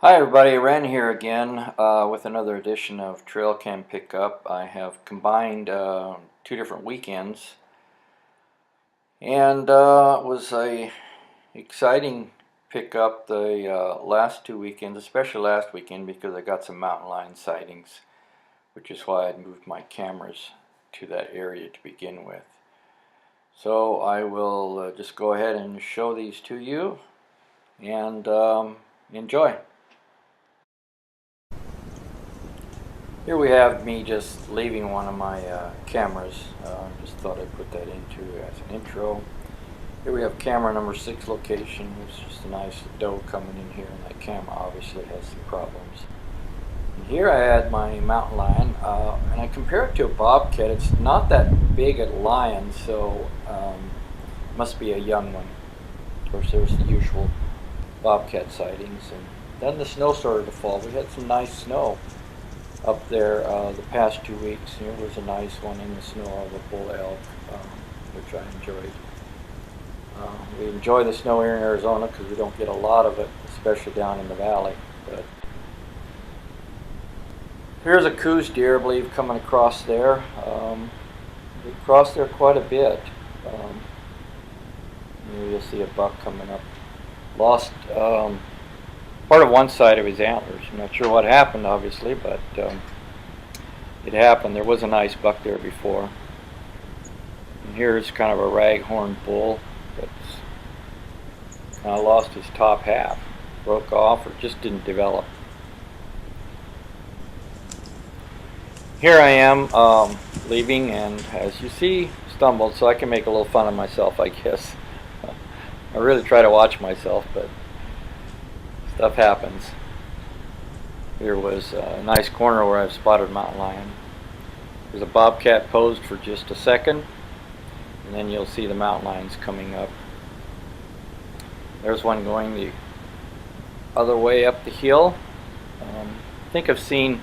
Hi everybody, Ren here again with another edition of Trail Cam Pickup. I have combined two different weekends, and it was a exciting pickup the last two weekends, especially last weekend because I got some mountain lion sightings, which is why I moved my cameras to that area to begin with. So I will just go ahead and show these to you and enjoy. Here we have me just leaving one of my cameras. Just thought I'd put that into as an intro. Here we have camera number 6 location. It's just a nice doe coming in here, and that camera obviously has some problems. And here I had my mountain lion, and I compare it to a bobcat. It's not that big a lion, so must be a young one. Of course, there's the usual bobcat sightings, and then the snow started to fall. We had some nice snow up there the past 2 weeks. Here was a nice one in the snow of a bull elk, which I enjoyed. We enjoy the snow here in Arizona because we don't get a lot of it, especially down in the valley. But here's a Coues deer, I believe, coming across there. We crossed there quite a bit. You'll see a buck coming up. Lost part of one side of his antlers. I'm not sure what happened, obviously, but it happened. There was a nice buck there before. And here's kind of a raghorn bull that's kind of lost his top half, broke off, or just didn't develop. Here I am leaving, and as you see, stumbled, so I can make a little fun of myself, I guess. I really try to watch myself, but stuff happens. Here was a nice corner where I've spotted mountain lion. There's a bobcat posed for just a second, and then you'll see the mountain lions coming up. There's one going the other way up the hill. I think I've seen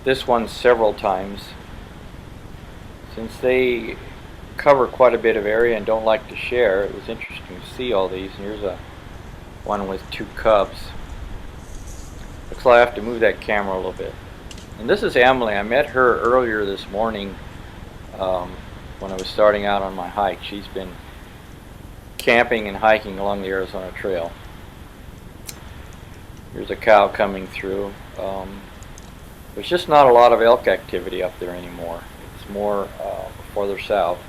this one several times. Since they cover quite a bit of area and don't like to share, it was interesting to see all these. And here's a one with 2 cubs. Looks like I have to move that camera a little bit. And this is Emily. I met her earlier this morning when I was starting out on my hike. She's been camping and hiking along the Arizona Trail. Here's a cow coming through. There's just not a lot of elk activity up there anymore. It's more farther south.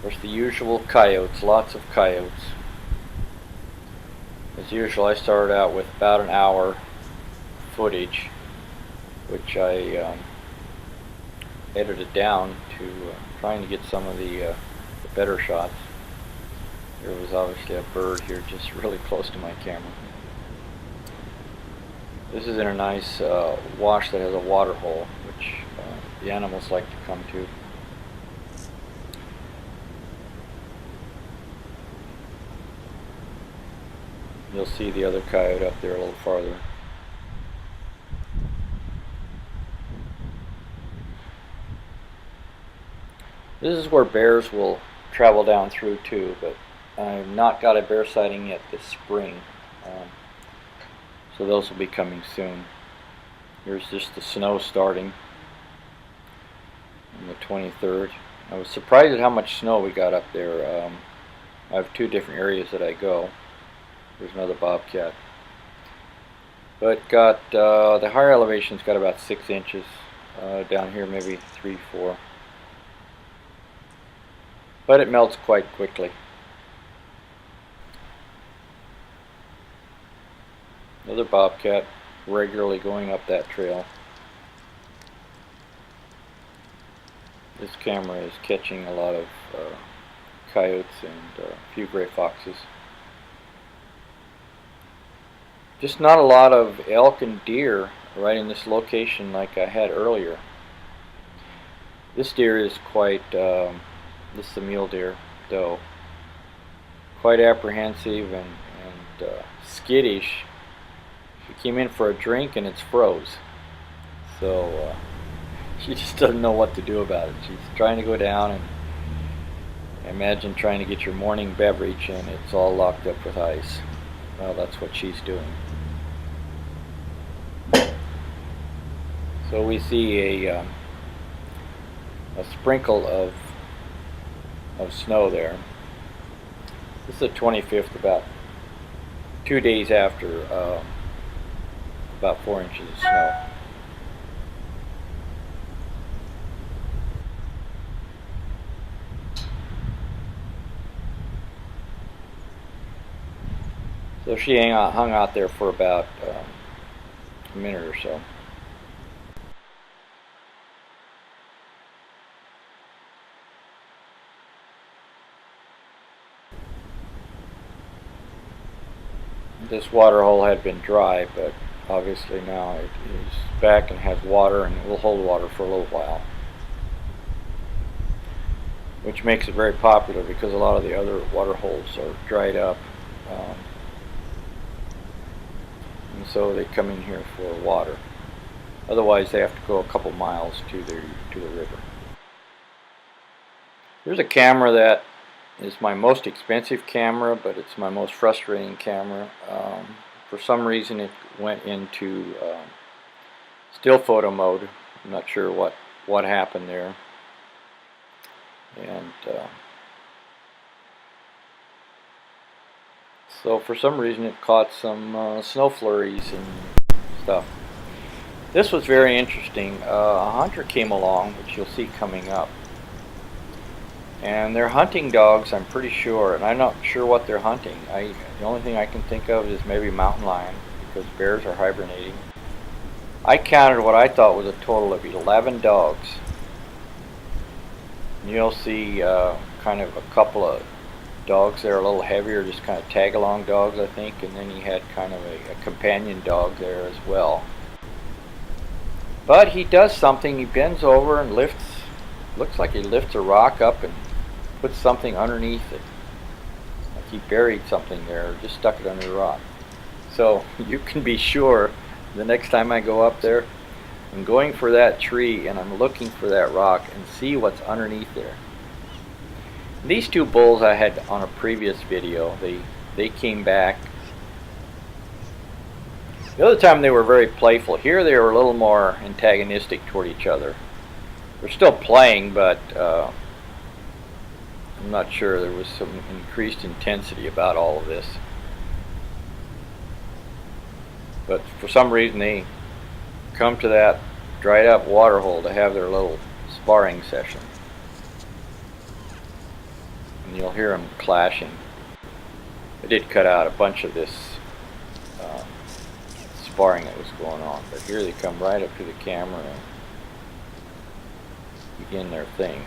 There's the usual coyotes, lots of coyotes. As usual, I started out with about an hour footage, which I edited down to trying to get some of the better shots. There was obviously a bird here just really close to my camera. This is in a nice wash that has a water hole, which the animals like to come to. You'll see the other coyote up there a little farther. This is where bears will travel down through too, but I've not got a bear sighting yet this spring. So those will be coming soon. Here's just the snow starting on the 23rd. I was surprised at how much snow we got up there. I have 2 different areas that I go. There's another bobcat. But got the higher elevation's got about 6 inches. Down here maybe 3, 4. But it melts quite quickly. Another bobcat regularly going up that trail. This camera is catching a lot of coyotes and a few gray foxes. Just not a lot of elk and deer right in this location like I had earlier. This deer is quite, this is a mule deer, doe, quite apprehensive and skittish. She came in for a drink and it's froze. So she just doesn't know what to do about it. She's trying to go down, and imagine trying to get your morning beverage and it's all locked up with ice. Well, that's what she's doing. So we see a sprinkle of snow there. This is the 25th, about 2 days after about 4 inches of snow. So she hung out there for about a minute or so. This water hole had been dry, but obviously now it is back and has water, and it will hold water for a little while, which makes it very popular because a lot of the other water holes are dried up. And so they come in here for water. Otherwise they have to go a couple miles to the river. Here's a camera that is my most expensive camera, but it's my most frustrating camera. For some reason it went into still photo mode. I'm not sure what happened there. And so for some reason it caught some snow flurries and stuff. This was very interesting. A hunter came along, which you'll see coming up. And they're hunting dogs, I'm pretty sure, and I'm not sure what they're hunting. The only thing I can think of is maybe mountain lion, because bears are hibernating. I counted what I thought was a total of 11 dogs. And you'll see kind of a couple of dogs that are a little heavier, just kind of tag-along dogs, I think, and then he had kind of a companion dog there as well. But he does something. He bends over and lifts, looks like he lifts a rock up and puts something underneath it. Like he buried something there, or just stuck it under the rock. So you can be sure the next time I go up there, I'm going for that tree and I'm looking for that rock and see what's underneath there. These two bulls I had on a previous video, they came back. The other time they were very playful. Here they were a little more antagonistic toward each other. They're still playing, but I'm not sure. There was some increased intensity about all of this. But for some reason they come to that dried up water hole to have their little sparring session. And you'll hear them clashing. I did cut out a bunch of this sparring that was going on, but here they come right up to the camera and begin their thing.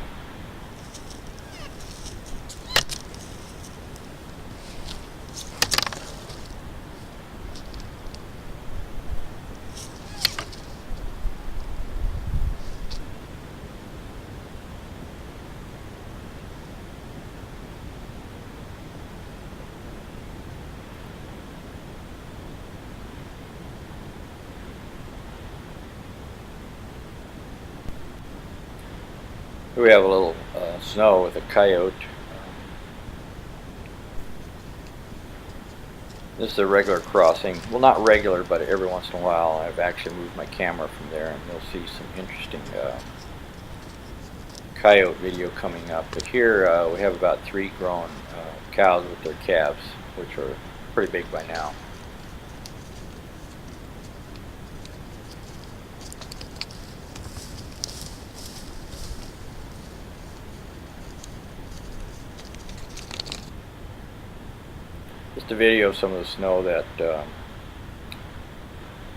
Here we have a little snow with a coyote. This is a regular crossing. Well, not regular, but every once in a while I've actually moved my camera from there, and you'll see some interesting coyote video coming up. But here we have about 3 grown cows with their calves, which are pretty big by now. Just a video of some of the snow that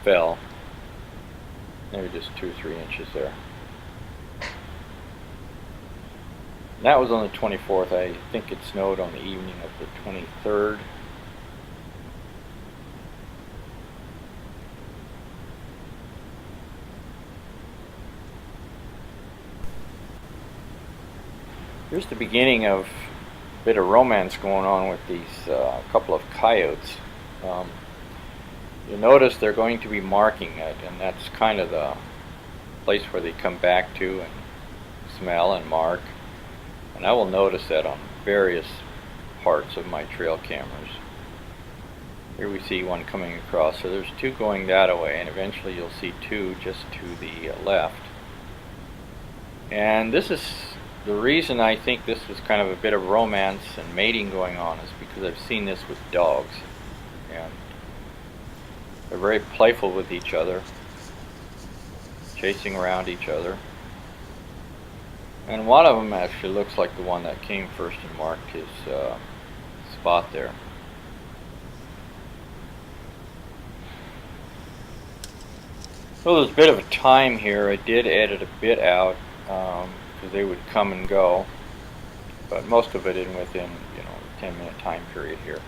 fell. Maybe just 2 or 3 inches there. And that was on the 24th. I think it snowed on the evening of the 23rd. Here's the beginning of a bit of romance going on with these couple of coyotes. You'll notice they're going to be marking it, and that's kind of the place where they come back to and smell and mark. And I will notice that on various parts of my trail cameras. Here we see one coming across, so there's two going that way, and eventually you'll see two just to the left. And this is the reason I think this was kind of a bit of romance and mating going on, is because I've seen this with dogs, and they're very playful with each other, chasing around each other. And one of them actually looks like the one that came first and marked his spot there. So there's a bit of a time here. I did edit a bit out because they would come and go, but most of it in within, you know, a 10-minute time period here.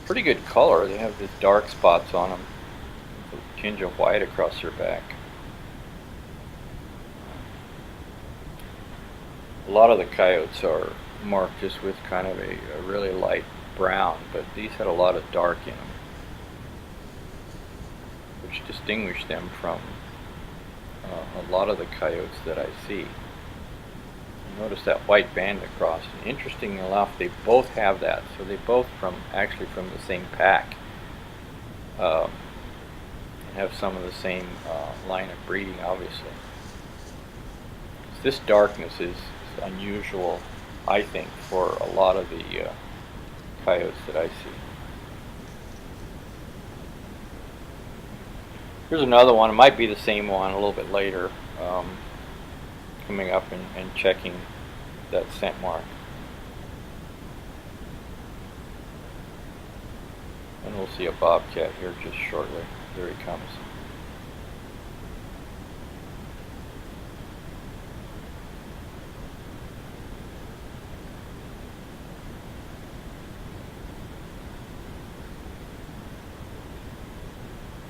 Pretty good color. They have these dark spots on them, a tinge of white across their back. A lot of the coyotes are marked just with kind of a really light brown, but these had a lot of dark in them, which distinguished them from a lot of the coyotes that I see. Notice that white band across. And interesting enough, they both have that, so they both actually from the same pack, and have some of the same line of breeding, obviously. This darkness is unusual, I think, for a lot of the coyotes that I see. Here's another one. It might be the same one a little bit later, coming up and checking that scent mark. And we'll see a bobcat here just shortly. There he comes.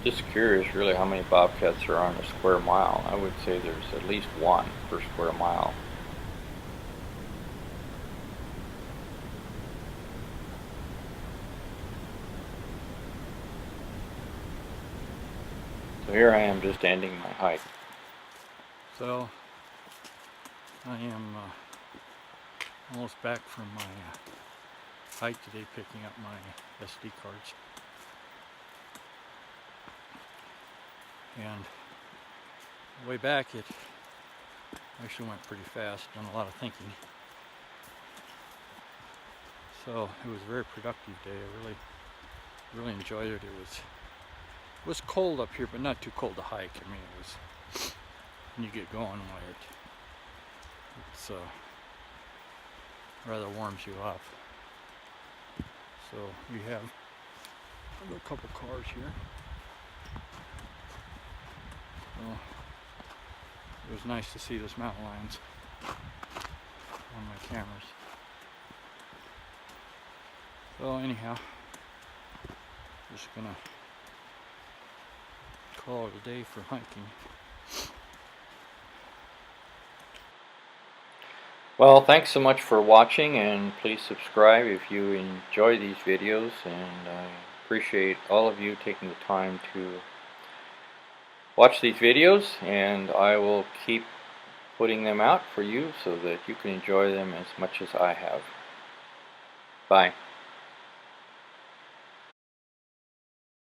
Just curious really how many bobcats are on a square mile. I would say there's at least one per square mile. So here I am just ending my hike. So I am almost back from my hike today, picking up my SD cards. And the way back, it actually went pretty fast, done a lot of thinking. So it was a very productive day. I really enjoyed it. It was cold up here, but not too cold to hike. I mean, it was, when you get going, why it's rather warms you up. So we have a couple cars here. So it was nice to see those mountain lions on my cameras. So anyhow, just gonna call it a day for hiking. Well, thanks so much for watching, and please subscribe if you enjoy these videos, and I appreciate all of you taking the time to watch these videos, and I will keep putting them out for you so that you can enjoy them as much as I have. Bye.